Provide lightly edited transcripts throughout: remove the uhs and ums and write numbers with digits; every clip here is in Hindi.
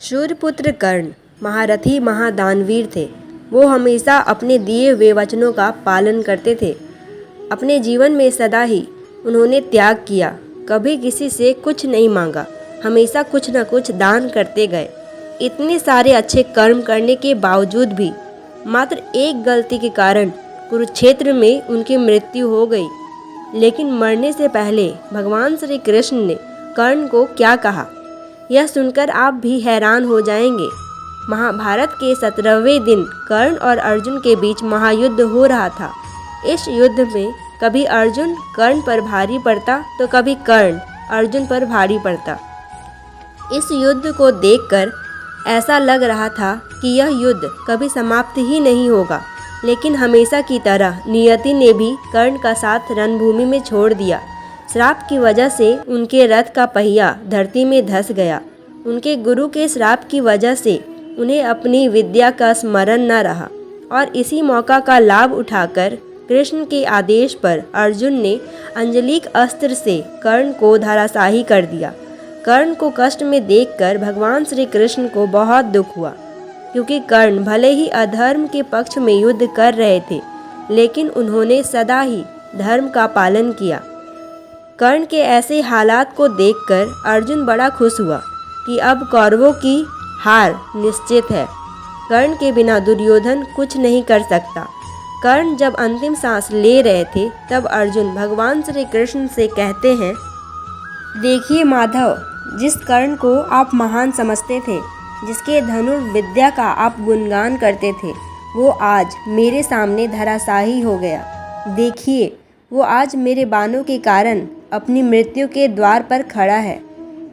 शूरपुत्र कर्ण महारथी महादानवीर थे। वो हमेशा अपने दिए हुए वचनों का पालन करते थे। अपने जीवन में सदा ही उन्होंने त्याग किया, कभी किसी से कुछ नहीं मांगा, हमेशा कुछ न कुछ दान करते गए। इतने सारे अच्छे कर्म करने के बावजूद भी मात्र एक गलती के कारण कुरुक्षेत्र में उनकी मृत्यु हो गई। लेकिन मरने से पहले भगवान श्री कृष्ण ने कर्ण को क्या कहा, यह सुनकर आप भी हैरान हो जाएंगे। महाभारत के 17वें दिन कर्ण और अर्जुन के बीच महायुद्ध हो रहा था। इस युद्ध में कभी अर्जुन कर्ण पर भारी पड़ता तो कभी कर्ण अर्जुन पर भारी पड़ता। इस युद्ध को देखकर ऐसा लग रहा था कि यह युद्ध कभी समाप्त ही नहीं होगा। लेकिन हमेशा की तरह नियति ने भी कर्ण का साथ रणभूमि में छोड़ दिया। श्राप की वजह से उनके रथ का पहिया धरती में धंस गया। उनके गुरु के श्राप की वजह से उन्हें अपनी विद्या का स्मरण न रहा और इसी मौका का लाभ उठाकर कृष्ण के आदेश पर अर्जुन ने अंजलिक अस्त्र से कर्ण को धराशायी कर दिया। कर्ण को कष्ट में देखकर भगवान श्री कृष्ण को बहुत दुख हुआ, क्योंकि कर्ण भले ही अधर्म के पक्ष में युद्ध कर रहे थे, लेकिन उन्होंने सदा ही धर्म का पालन किया। कर्ण के ऐसे हालात को देखकर अर्जुन बड़ा खुश हुआ कि अब कौरवों की हार निश्चित है। कर्ण के बिना दुर्योधन कुछ नहीं कर सकता। कर्ण जब अंतिम सांस ले रहे थे तब अर्जुन भगवान श्री कृष्ण से कहते हैं, देखिए माधव, जिस कर्ण को आप महान समझते थे, जिसके धनुर्विद्या का आप गुणगान करते थे, वो आज मेरे सामने धराशायी हो गया। देखिए, वो आज मेरे बाणों के कारण अपनी मृत्यु के द्वार पर खड़ा है।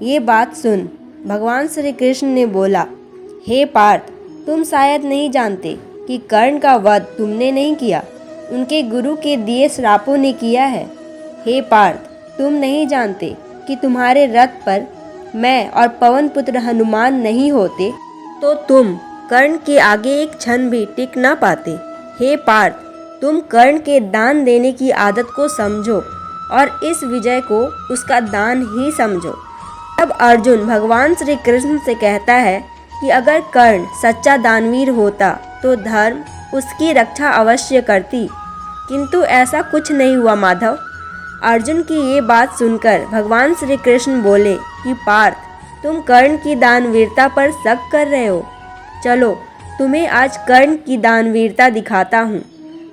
ये बात सुन भगवान श्री कृष्ण ने बोला, हे पार्थ, तुम शायद नहीं जानते कि कर्ण का वध तुमने नहीं किया, उनके गुरु के दिए श्रापों ने किया है। हे पार्थ, तुम नहीं जानते कि तुम्हारे रथ पर मैं और पवन पुत्र हनुमान नहीं होते तो तुम कर्ण के आगे एक क्षण भी टिक ना पाते। हे पार्थ, तुम कर्ण के दान देने की आदत को समझो और इस विजय को उसका दान ही समझो। तब अर्जुन भगवान श्री कृष्ण से कहता है कि अगर कर्ण सच्चा दानवीर होता तो धर्म उसकी रक्षा अवश्य करती, किंतु ऐसा कुछ नहीं हुआ माधव। अर्जुन की ये बात सुनकर भगवान श्री कृष्ण बोले कि पार्थ, तुम कर्ण की दानवीरता पर शक कर रहे हो। चलो, तुम्हें आज कर्ण की दानवीरता दिखाता हूँ।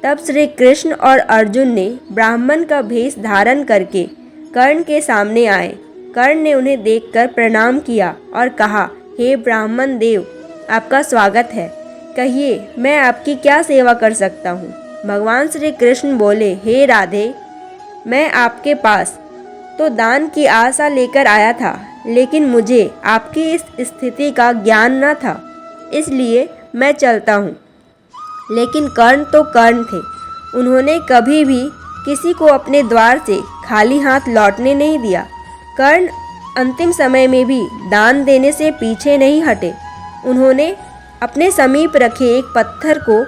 तब श्री कृष्ण और अर्जुन ने ब्राह्मण का भेष धारण करके कर्ण के सामने आए। कर्ण ने उन्हें देखकर प्रणाम किया और कहा, हे ब्राह्मण देव, आपका स्वागत है। कहिए, मैं आपकी क्या सेवा कर सकता हूँ। भगवान श्री कृष्ण बोले, हे राधे, मैं आपके पास तो दान की आशा लेकर आया था, लेकिन मुझे आपकी इस स्थिति का ज्ञान न था, इसलिए मैं चलता हूँ। लेकिन कर्ण तो कर्ण थे, उन्होंने कभी भी किसी को अपने द्वार से खाली हाथ लौटने नहीं दिया। कर्ण अंतिम समय में भी दान देने से पीछे नहीं हटे। उन्होंने अपने समीप रखे एक पत्थर को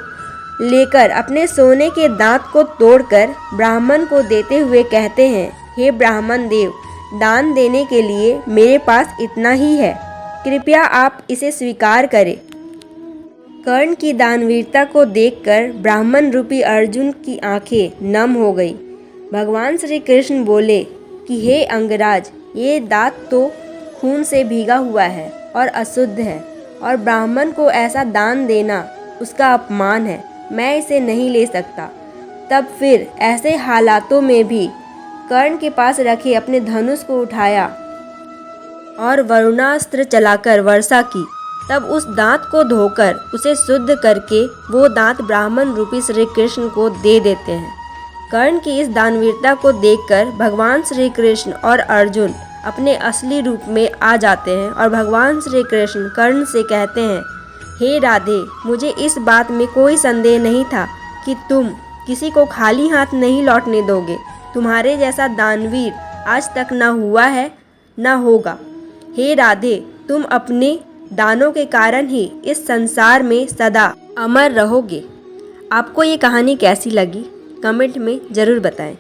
लेकर अपने सोने के दांत को तोड़कर ब्राह्मण को देते हुए कहते हैं, हे ब्राह्मण देव, दान देने के लिए मेरे पास इतना ही है, कृपया आप इसे स्वीकार करें। कर्ण की दानवीरता को देखकर ब्राह्मण रूपी अर्जुन की आंखें नम हो गई। भगवान श्री कृष्ण बोले कि हे अंगराज, ये दांत तो खून से भीगा हुआ है और अशुद्ध है, और ब्राह्मण को ऐसा दान देना उसका अपमान है, मैं इसे नहीं ले सकता। तब फिर ऐसे हालातों में भी कर्ण के पास रखे अपने धनुष को उठाया और वरुणास्त्र चलाकर वर्षा की। तब उस दांत को धोकर उसे शुद्ध करके वो दांत ब्राह्मण रूपी श्री कृष्ण को दे देते हैं। कर्ण की इस दानवीरता को देखकर भगवान श्री कृष्ण और अर्जुन अपने असली रूप में आ जाते हैं और भगवान श्री कृष्ण कर्ण से कहते हैं, हे राधे, मुझे इस बात में कोई संदेह नहीं था कि तुम किसी को खाली हाथ नहीं लौटने दोगे। तुम्हारे जैसा दानवीर आज तक न हुआ है न होगा। हे राधे, तुम अपने दानों के कारण ही इस संसार में सदा अमर रहोगे। आपको ये कहानी कैसी लगी, कमेंट में ज़रूर बताएं।